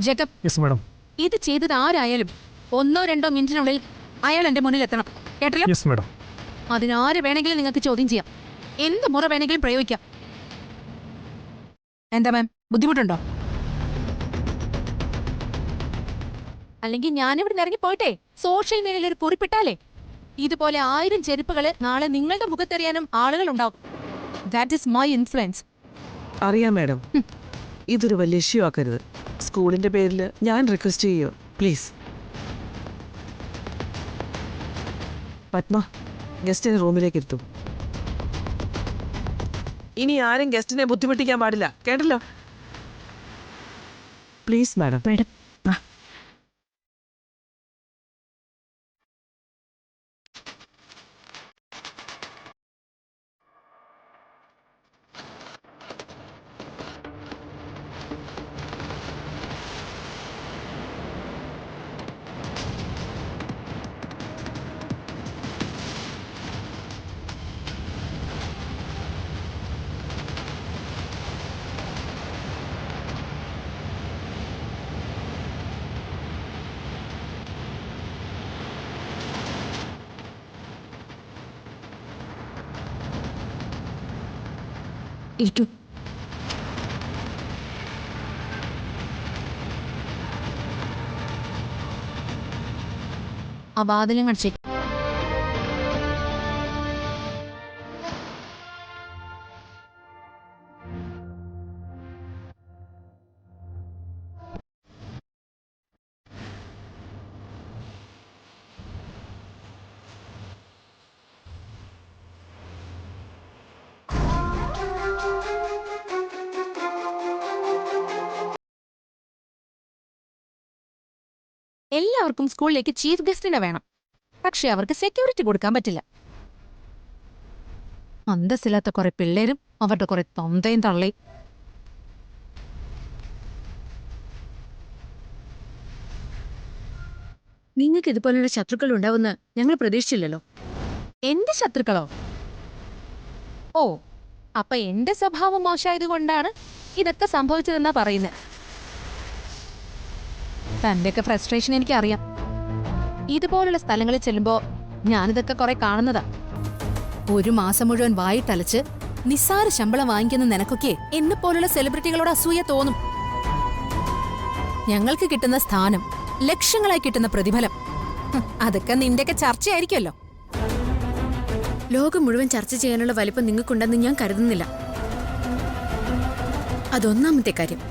Jacob, yes madam. ഇത് ചെയ്തത് ആരായാലും 1-2 മിനിറ്റിനുള്ളിൽ അയാൾ എന്റെ മുന്നിൽ എത്തണം. കേട്ടല്ലോ? Yes madam. അതിനാര് വേണമെങ്കിലും നിങ്ങൾക്ക് ചോദ്യം ചെയ്യാം, എന്ത് മുറ വേണമെങ്കിലും പ്രയോഗിക്കാം. എന്താ മാം, ബുദ്ധിമുട്ടുണ്ടോ? അല്ലെങ്കിൽ ഞാനിവിടെ ഇറങ്ങി പോയിട്ടെ സോഷ്യൽ മീഡിയയിൽ ഒരു കുറിപ്പിട്ടാലേ ഇതുപോലെ 1000 ചെരുപ്പുകള് നാളെ നിങ്ങളുടെ മുഖത്തെറിയാനും ആളുകൾ ഉണ്ടാവും. That is my influence. അറിയാം മാഡം, ഇതൊരു വലിയ ഇഷ്യൂ ആക്കരുത്. സ്കൂളിന്റെ പേരിൽ ഞാൻ റിക്വസ്റ്റ് ചെയ്യുക, പ്ലീസ്. പത്മ, ഗസ്റ്റിനെ റൂമിലേക്ക് എത്തും. ഇനി ആരും ഗസ്റ്റിനെ ബുദ്ധിമുട്ടിക്കാൻ പാടില്ല, കേട്ടല്ലോ? Please madam. മാഡം, ഇരിക്കൂ. ആ വാതിലും കടിച്ചേ. എല്ലാവർക്കും സ്കൂളിലേക്ക് ചീഫ് ഗസ്റ്റിനെ വേണം, പക്ഷെ അവർക്ക് സെക്യൂരിറ്റി കൊടുക്കാൻ പറ്റില്ല. അന്തസ്സില്ലാത്ത കുറെ പിള്ളേരും അവരുടെ കുറെ തൊന്തയും തള്ളയും. നിങ്ങൾക്ക് ഇതുപോലുള്ള ശത്രുക്കൾ ഉണ്ടാവുമെന്ന് ഞങ്ങൾ പ്രതീക്ഷിച്ചില്ലല്ലോ. എന്റെ ശത്രുക്കളോ? ഓ, അപ്പൊ എന്റെ സ്വഭാവം മോശമായതുകൊണ്ടാണ് ഇതൊക്കെ സംഭവിച്ചതെന്നാ പറയുന്നത്. തന്റെയൊക്കെ ഫ്രസ്ട്രേഷൻ എനിക്കറിയാം. ഇതുപോലുള്ള സ്ഥലങ്ങളിൽ ചെല്ലുമ്പോ ഞാനിതൊക്കെ കുറെ കാണുന്നതാ. ഒരു മാസം മുഴുവൻ വായിട്ടലച്ച് നിസ്സാര ശമ്പളം വാങ്ങിക്കുന്ന നിനക്കൊക്കെ എന്നെ പോലുള്ള സെലിബ്രിറ്റികളോട് അസൂയ തോന്നും. ഞങ്ങൾക്ക് കിട്ടുന്ന സ്ഥാനം, ലക്ഷങ്ങളായി കിട്ടുന്ന പ്രതിഫലം, അതൊക്കെ നിന്റെയൊക്കെ ചർച്ചയായിരിക്കുമല്ലോ. ലോകം മുഴുവൻ ചർച്ച ചെയ്യാനുള്ള വലിപ്പം നിങ്ങൾക്കുണ്ടെന്ന് ഞാൻ കരുതുന്നില്ല. അതൊന്നാമത്തെ കാര്യം.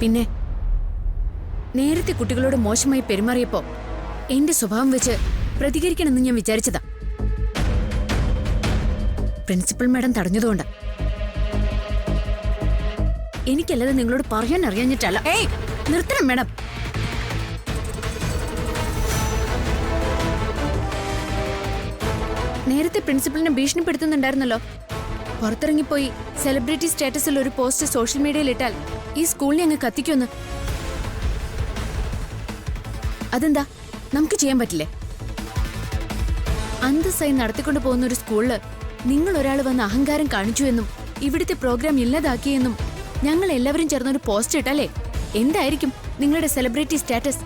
പിന്നെ നേരത്തെ കുട്ടികളോട് മോശമായി പെരുമാറിയപ്പോ എന്റെ സ്വഭാവം വെച്ച് പ്രതികരിക്കണമെന്ന് ഞാൻ വിചാരിച്ചതാ. Principal madam തടഞ്ഞതുകൊണ്ട്. എനിക്കല്ലാതെ നിങ്ങളോട് പറയാൻ അറിയാഞ്ഞിട്ടല്ല. ഏയ്, നിർത്തണം മാഡം. നേരത്തെ പ്രിൻസിപ്പലിനെ ഭീഷണിപ്പെടുത്തുന്നുണ്ടായിരുന്നല്ലോ. പുറത്തിറങ്ങിപ്പോയി സെലിബ്രിറ്റി സ്റ്റാറ്റസിൽ ഒരു പോസ്റ്റ് സോഷ്യൽ മീഡിയയിൽ ഇട്ടാൽ ഈ സ്കൂളിനെ അങ്ങ് കത്തിക്കുമെന്ന്. അതെന്താ, നമുക്ക് ചെയ്യാൻ പറ്റില്ലേ? അന്തസ്സായി നടത്തിക്കൊണ്ടു പോകുന്ന ഒരു സ്കൂളില് നിങ്ങൾ ഒരാൾ വന്ന് അഹങ്കാരം കാണിച്ചു എന്നും ഇവിടുത്തെ പ്രോഗ്രാം ഇല്ലാതാക്കിയെന്നും ഞങ്ങൾ എല്ലാവരും ചേർന്നൊരു പോസ്റ്റ് ഇട്ടല്ലേ എന്തായിരിക്കും നിങ്ങളുടെ സെലിബ്രിറ്റി സ്റ്റാറ്റസ്?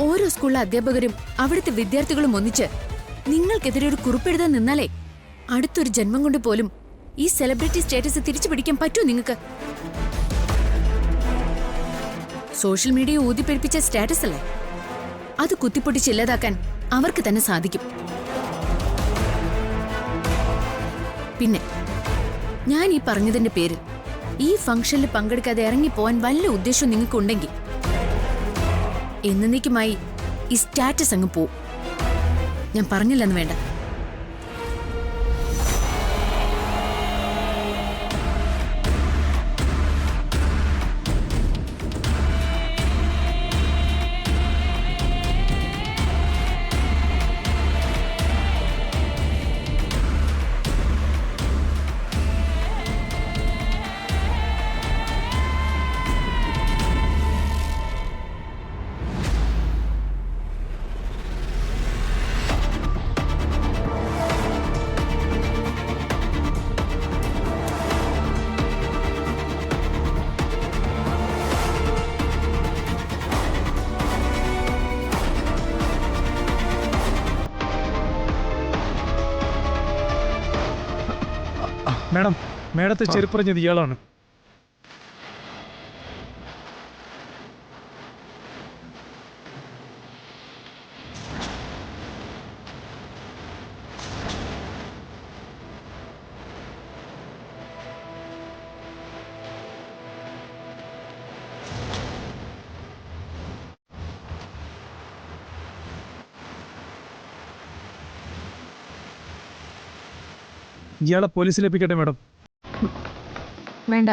ഓരോ സ്കൂളിലെ അധ്യാപകരും അവിടുത്തെ വിദ്യാർത്ഥികളും ഒന്നിച്ച് നിങ്ങൾക്കെതിരെ ഒരു കുറിപ്പെഴുതാൻ നിന്നാലേ അടുത്തൊരു ജന്മം കൊണ്ട് പോലും ഈ സെലിബ്രിറ്റി സ്റ്റാറ്റസ് തിരിച്ചു പിടിക്കാൻ പറ്റുമോ നിങ്ങൾക്ക്? സോഷ്യൽ മീഡിയ ഊതിപ്പിടിപ്പിച്ച സ്റ്റാറ്റസ് അല്ലേ, അത് കുത്തിപ്പൊട്ടിച്ചില്ലാതാക്കാൻ അവർക്ക് തന്നെ സാധിക്കും. പിന്നെ ഞാൻ ഈ പറഞ്ഞതിന്റെ പേരിൽ ഈ ഫംഗ്ഷനിൽ പങ്കെടുക്കാതെ ഇറങ്ങിപ്പോവാൻ വല്ല ഉദ്ദേശവും നിങ്ങൾക്കുണ്ടെങ്കിൽ എന്നേക്കുമായി ഈ സ്റ്റാറ്റസ് അങ്ങ് പോവും. ഞാൻ പറഞ്ഞില്ലെന്ന് വേണ്ട. മാഡം, മാഡത്തെ ചെരുപ്പറിഞ്ഞത് ഇയാളാണ്. ഇയാളെ പോലീസിലേപ്പിക്കട്ടെ മാഡം? വേണ്ട,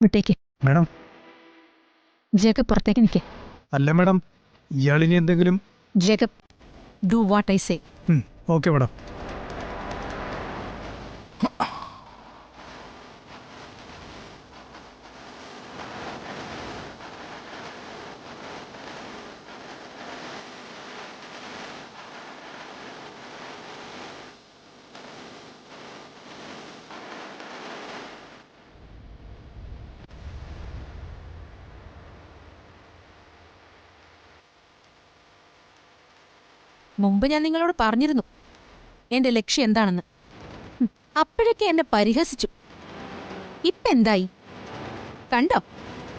വിട്ടേക്ക്. മാഡം. ജേക്കബ്, പുറത്തേക്ക് നിൽക്കേ. അല്ല മാഡം, ഇയാളിനി എന്തെങ്കിലും... Jacob, do what I say. Okay madam. മുമ്പ് ഞാൻ നിങ്ങളോട് പറഞ്ഞിരുന്നു എന്റെ ലക്ഷ്യം എന്താണെന്ന്. അപ്പോഴൊക്കെ എന്നെ പരിഹസിച്ചു. ഇപ്പെന്തായി? കണ്ടോ,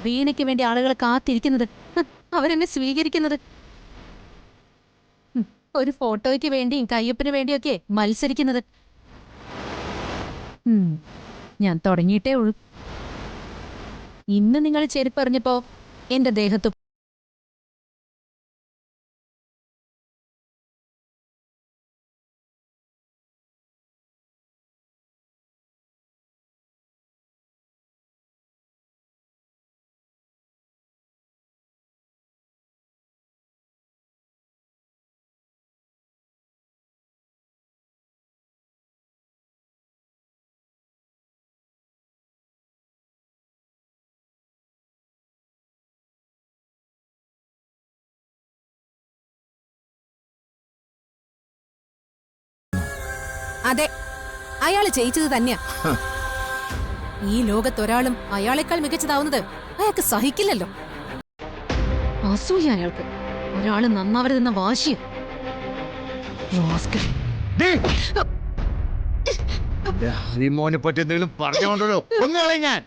വീണയ്ക്ക് വേണ്ടി ആളുകൾ കാത്തിരിക്കുന്നത്, അവരെന്നെ സ്വീകരിക്കുന്നത്. ഒരു ഫോട്ടോയ്ക്ക് വേണ്ടിയും കയ്യൊപ്പിന് വേണ്ടിയൊക്കെ മത്സരിക്കുന്നത്. ഞാൻ തുടങ്ങിയിട്ടേ ഉള്ളൂ. ഇന്ന് നിങ്ങൾ ചെരുപ്പറിഞ്ഞപ്പോ എന്റെ ദേഹത്തു അതെ, അയാള് ജയിച്ചത് തന്നെയാ. ഈ ലോകത്തൊരാളും അയാളെക്കാൾ മികച്ചതാവുന്നത് അയാൾക്ക് സഹിക്കില്ലല്ലോ. അസൂയ അയാൾക്ക്. ഒരാള് നന്നാവരുതെന്ന വാശിയ. മോനെ പറ്റി എന്തെങ്കിലും പറഞ്ഞോണ്ടോ ഒന്നുകളെ ഞാൻ.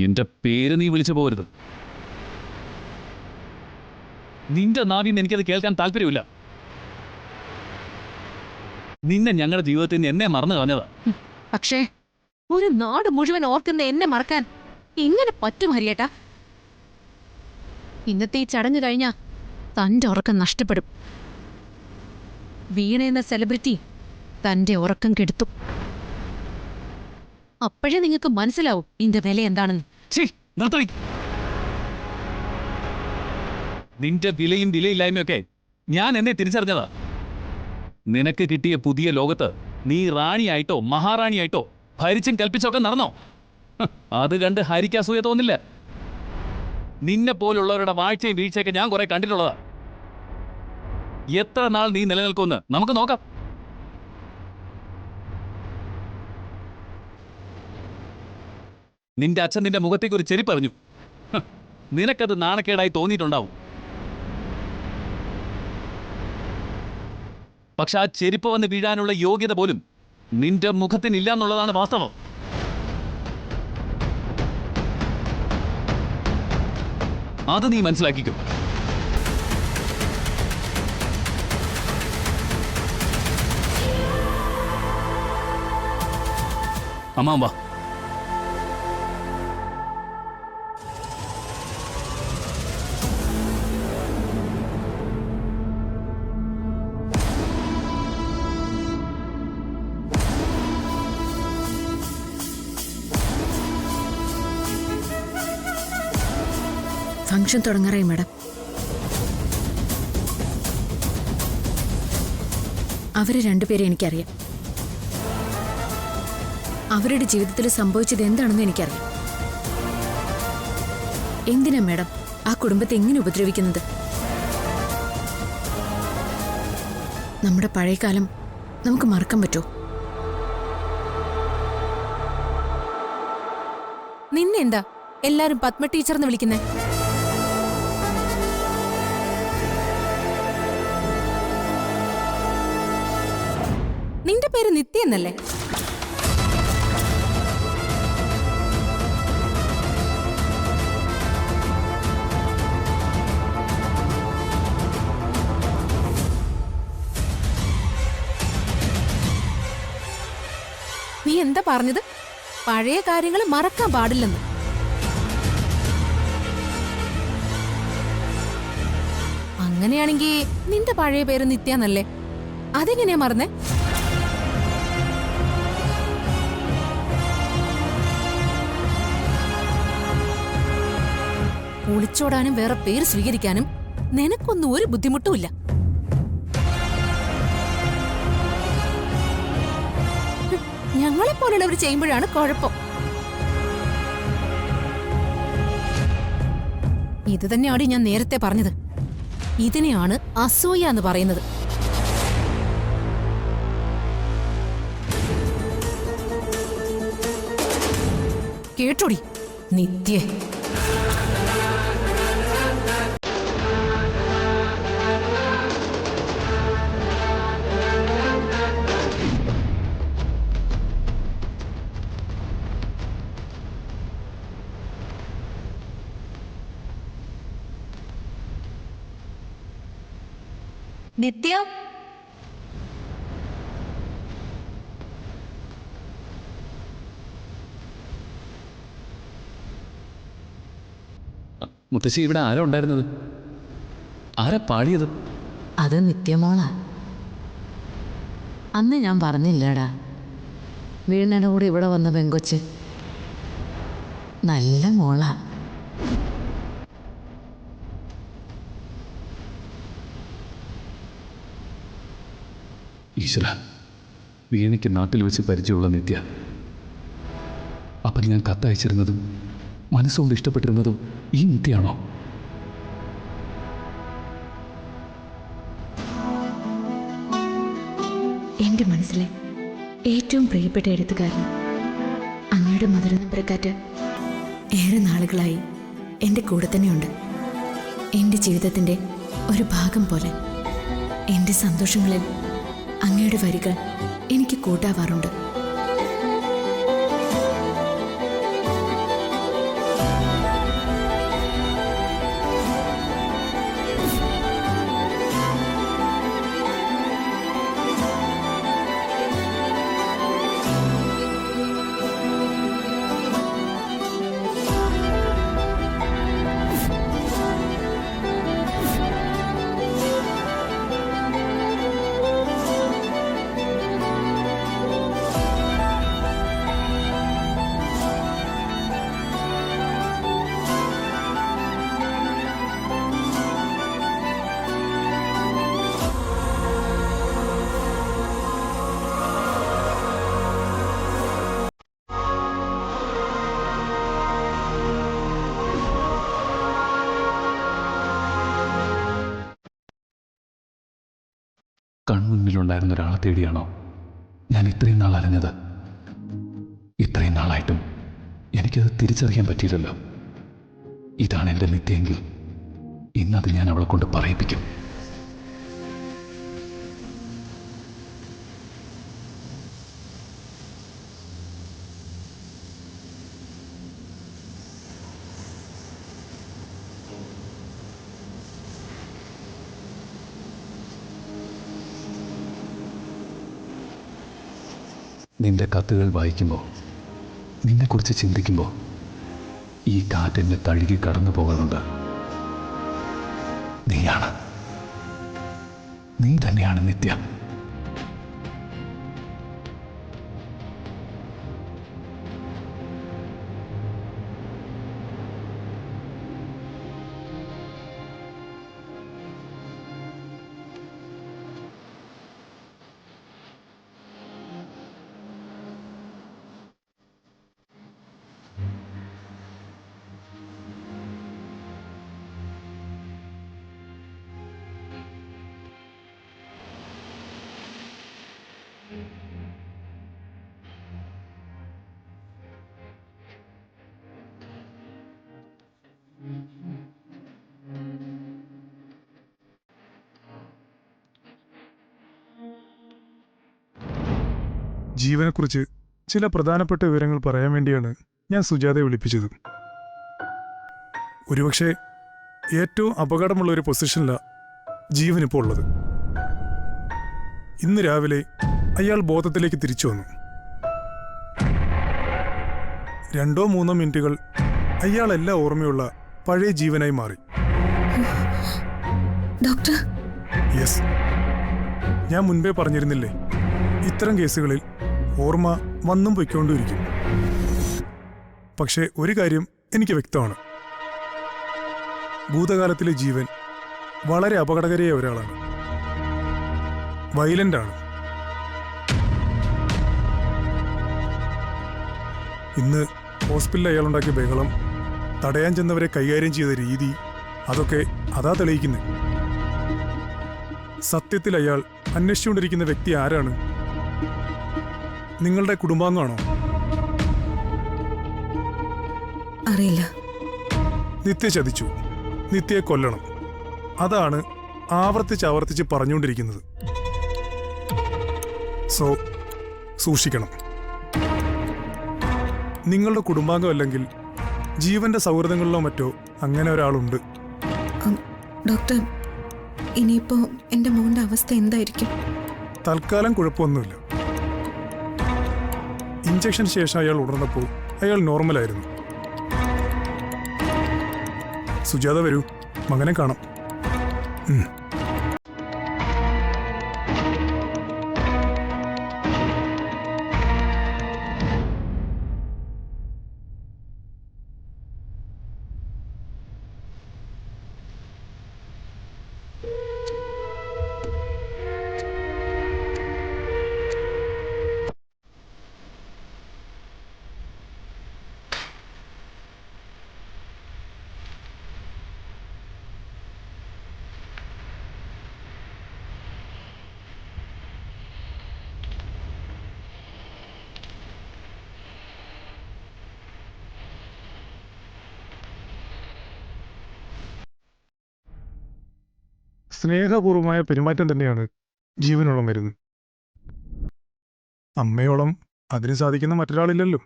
എന്റെ പേര് നീ വിളിച്ചു പോകരുത്. നിന്റെ നാവിന്ന് എനിക്കത് കേൾക്കാൻ താല്പര്യമില്ല. നിന്നെ ഞങ്ങളുടെ ജീവിതത്തിൽ നിന്ന് എന്നെ മറന്നു കളഞ്ഞതാ. പക്ഷേ ഒരു നാട് മുഴുവൻ ഓർക്കുന്ന എന്നെ മറക്കാൻ ഇങ്ങനെ പറ്റും ഹരിയേട്ടാ? ഇന്നത്തെ ഈ ചടങ്ങ് കഴിഞ്ഞാ തന്റെ ഉറക്കം നഷ്ടപ്പെടും. വീണ എന്ന സെലിബ്രിറ്റി തന്റെ ഉറക്കം കെടുത്തു. അപ്പോഴേ നിങ്ങൾക്ക് മനസ്സിലാവും ഇതിന്റെ വില എന്താണെന്ന്. നിന്റെ വിലയും വിലയില്ലായ്മയൊക്കെ ഞാൻ എന്നെ തിരിച്ചറിഞ്ഞതാ. നിനക്ക് കിട്ടിയ പുതിയ ലോകത്ത് നീ റാണിയായിട്ടോ മഹാറാണിയായിട്ടോ ഭരിച്ചും കൽപ്പിച്ചൊക്കെ നടന്നോ? അത് കണ്ട് ഹരിക്ക് അസൂയ തോന്നില്ല. നിന്നെ പോലുള്ളവരുടെ വാഴ്ചയും വീഴ്ചയൊക്കെ ഞാൻ കുറെ കണ്ടിട്ടുള്ളതാ. എത്ര നാൾ നീ നിലനിൽക്കുമെന്ന് നമുക്ക് നോക്കാം. നിന്റെ അച്ഛൻ നിന്റെ മുഖത്തേക്ക് ഒരു ചെരിപ്പറിഞ്ഞു. നിനക്കത് നാണക്കേടായി തോന്നിയിട്ടുണ്ടാവും. പക്ഷെ ആ ചെരുപ്പ് വന്ന് വീഴാനുള്ള യോഗ്യത പോലും നിന്റെ മുഖത്തിനില്ല എന്നുള്ളതാണ് വാസ്തവം. അത് നീ മനസ്സിലാക്കിക്കും. അമ്മാവ ഫംഗ്ഷൻ തുടങ്ങാറായി മാഡം. അവരെ രണ്ടുപേരെ എനിക്കറിയാം. അവരുടെ ജീവിതത്തിൽ സംഭവിച്ചത് എന്താണെന്ന് എനിക്കറിയാം. എന്തിനാ മാഡം ആ കുടുംബത്തെ എങ്ങനെ ഉപദ്രവിക്കുന്നത്? നമ്മുടെ പഴയ കാലം നമുക്ക് മറക്കാൻ പറ്റുമോ? നിന്നെ എന്താ എല്ലാരും പത്മ ടീച്ചർ എന്ന് വിളിക്കുന്നേ? നിന്റെ പേര് നിത്യ എന്നല്ലേ? നീ എന്താ പറഞ്ഞത്? പഴയ കാര്യങ്ങൾ മറക്കാൻ പാടില്ലെന്ന്. അങ്ങനെയാണെങ്കിൽ നിന്റെ പഴയ പേര് നിത്യാന്നല്ലേ? അതെങ്ങനെയാ മറന്നേ? ഒളിച്ചോടാനും വേറെ പേര് സ്വീകരിക്കാനും നിനക്കൊന്നും ഒരു ബുദ്ധിമുട്ടുമില്ല. ഞങ്ങളെപ്പോലുള്ളവർ ചെയ്യുമ്പോഴാണ് കുഴപ്പം. ഇത് തന്നെയാണ് ഞാൻ നേരത്തെ പറഞ്ഞത്. ഇതിനെയാണ് അസൂയ എന്ന് പറയുന്നത്. കേട്ടോടി നിത്യേ. നിത്യ, മുത്തശ്ശി, ഇവിടെ ആരാ ഉണ്ടായിരുന്നത്? ആരാ പാടിയത്? അത് നിത്യമോളാ. അന്ന് ഞാൻ പറഞ്ഞില്ലടാ, വീടിൻ്റെ കൂടെ ഇവിടെ വന്ന പെങ്കൊച്ച് നല്ല മോളാ. ഈശ്വര, വീണയ്ക്ക് നാട്ടിൽ വെച്ച് പരിചയമുള്ള നിത്യ. അപ്പം ഞാൻ കത്തയച്ചിരുന്നതും മനസ്സുകൊണ്ട് ഇഷ്ടപ്പെട്ടിരുന്നതും ഈ നിത്യയാണോ? എൻ്റെ മനസ്സിലെ ഏറ്റവും പ്രിയപ്പെട്ട എഴുത്തുകാരൻ അങ്ങയുടെ മധുര നമ്പരക്കാറ്റ് ഏറെ നാളുകളായി എൻ്റെ കൂടെ തന്നെയുണ്ട്. എൻ്റെ ജീവിതത്തിൻ്റെ ഒരു ഭാഗം പോലെ എൻ്റെ സന്തോഷങ്ങളിൽ അങ്ങയുടെ വരികൾ എനിക്ക് കൂട്ടാവാറുണ്ട്. കൺമുന്നിലുണ്ടായിരുന്ന ഒരാളെ തേടിയാണോ ഞാൻ ഇത്രയും നാൾ അറിഞ്ഞത്? ഇത്രയും നാളായിട്ടും എനിക്കത് തിരിച്ചറിയാൻ പറ്റിയില്ലല്ലോ. ഇതാണ് എൻ്റെ നിത്യയെങ്കിൽ ഇന്നത് ഞാൻ അവളെ കൊണ്ട് പറയിപ്പിക്കും. നിന്റെ കത്തുകൾ വായിക്കുമ്പോൾ, നിന്നെക്കുറിച്ച് ചിന്തിക്കുമ്പോൾ ഈ കാറ്റെന്നെ തഴുകി കടന്നു പോകാറുണ്ട്. നീയാണ്, നീ തന്നെയാണ് നിത്യ. ജീവനെക്കുറിച്ച് ചില പ്രധാനപ്പെട്ട വിവരങ്ങൾ പറയാൻ വേണ്ടിയാണ് ഞാൻ സുജാതയെ വിളിപ്പിച്ചത്. ഒരുപക്ഷെ ഏറ്റവും അപകടമുള്ള ഒരു പൊസിഷനിലാണ് ജീവനിപ്പോൾ ഉള്ളത്. ഇന്ന് രാവിലെ അയാൾ ബോധത്തിലേക്ക് തിരിച്ചു വന്നു. 2-3 മിനിറ്റുകൾ അയാളെല്ലാം ഓർമ്മയുള്ള പഴയ ജീവനായി മാറി. ഡോക്ടർ, യെസ്, ഞാൻ മുൻപേ പറഞ്ഞിരുന്നില്ലേ, ഇത്തരം കേസുകളിൽ ഓർമ്മ വന്നും പൊയ്ക്കൊണ്ടിരിക്കും. പക്ഷേ ഒരു കാര്യം എനിക്ക് വ്യക്തമാണ്, ഭൂതകാലത്തിലെ ജീവൻ വളരെ അപകടകാരിയായ ഒരാളാണ്, വയലൻ്റാണ്. ഇന്ന് ഹോസ്പിറ്റലിൽ അയാളുണ്ടാക്കിയ ബഹളം, തടയാൻ ചെന്നവരെ കൈകാര്യം ചെയ്ത രീതി, അതൊക്കെ അതാ തെളിയിക്കുന്നത്. സത്യത്തിൽ അയാൾ അന്വേഷിച്ചുകൊണ്ടിരിക്കുന്ന വ്യക്തി ആരാണ്? നിങ്ങളുടെ കുടുംബാംഗമാണോ? അറിയില്ല. നിത്യ ചതിച്ചു, നിത്യയെ കൊല്ലണം, അതാണ് ആവർത്തിച്ച് പറഞ്ഞുകൊണ്ടിരിക്കുന്നത്. സൂക്ഷിക്കണം. നിങ്ങളുടെ കുടുംബാംഗം അല്ലെങ്കിൽ ജീവന്റെ സൗഹൃദങ്ങളിലോ മറ്റോ അങ്ങനെ ഒരാളുണ്ട്. ഡോക്ടർ, ഇനിയിപ്പോ എന്റെ മോന്റെ അവസ്ഥ എന്തായിരിക്കും? തൽക്കാലം കുഴപ്പമൊന്നുമില്ല. ഇഞ്ചക്ഷന് ശേഷം അയാൾ ഉണർന്നപ്പോൾ അയാൾ നോർമലായിരുന്നു. സുജാത വരൂ, മകനെ കാണാം. സ്നേഹപൂർവമായ പെരുമാറ്റം തന്നെയാണ് ജീവനോളം വരുന്നത്. അമ്മയോളം അതിന് സാധിക്കുന്ന മറ്റൊരാളില്ലല്ലോ.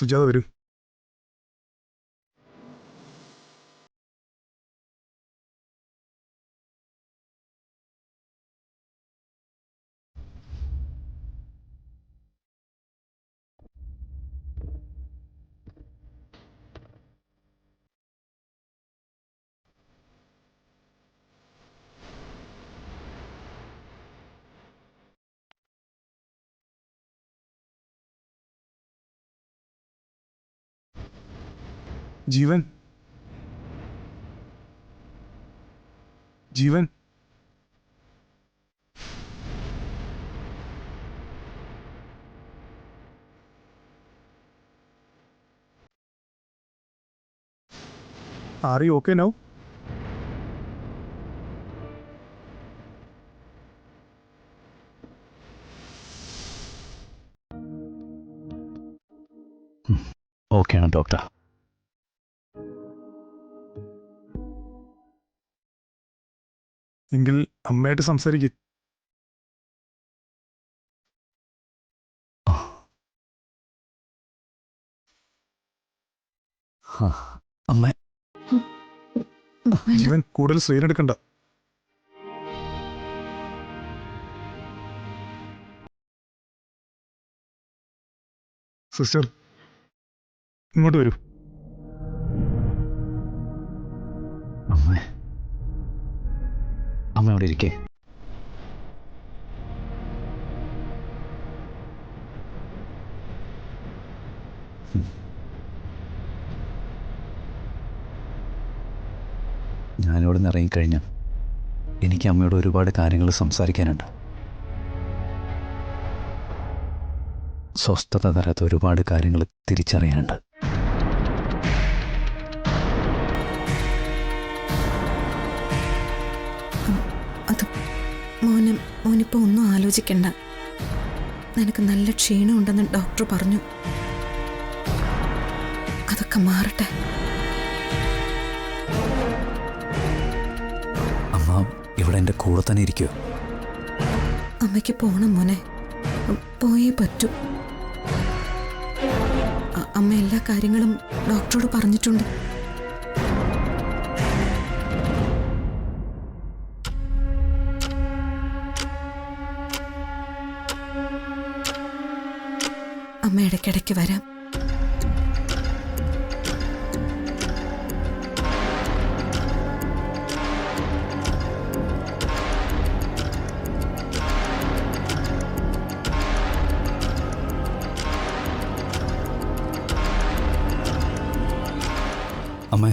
സുജാത വരൂ. ജീവൻ, ജീവൻ, Are you okay now? ഓക്കെയാണ് ഡോക്ടർ. എങ്കിൽ അമ്മയായിട്ട് സംസാരിക്കും. അമ്മ, ജീവൻ, കൂടുതൽ സ്ട്രെയിൻ എടുക്കണ്ട. സിസ്റ്റർ, ഇങ്ങോട്ട് വരൂ. അമ്മ അവിടെ ഇരിക്കേ. ഞാനിവിടെ നിന്ന് ഇറങ്ങിക്കഴിഞ്ഞാൽ എനിക്ക് അമ്മയോട് ഒരുപാട് കാര്യങ്ങൾ സംസാരിക്കാനുണ്ട്. സ്വസ്ഥത തരാത്ത ഒരുപാട് കാര്യങ്ങൾ തിരിച്ചറിയാനുണ്ട്. അത് മോനിപ്പോ ഒന്നും ആലോചിക്കണ്ട. നിനക്ക് നല്ല ക്ഷീണമുണ്ടെന്ന് ഡോക്ടർ പറഞ്ഞു. അതൊക്കെ മാറട്ടെ. ഇവിടെ എൻ്റെ കൂടെ തന്നെ ഇരിക്കുമോ? അമ്മയ്ക്ക് പോണം മോനെ, പോയേ പറ്റൂ. അമ്മ എല്ലാ കാര്യങ്ങളും ഡോക്ടറോട് പറഞ്ഞിട്ടുണ്ട്. അമ്മ ഇടയ്ക്കിടയ്ക്ക് വരാം. അമ്മേ,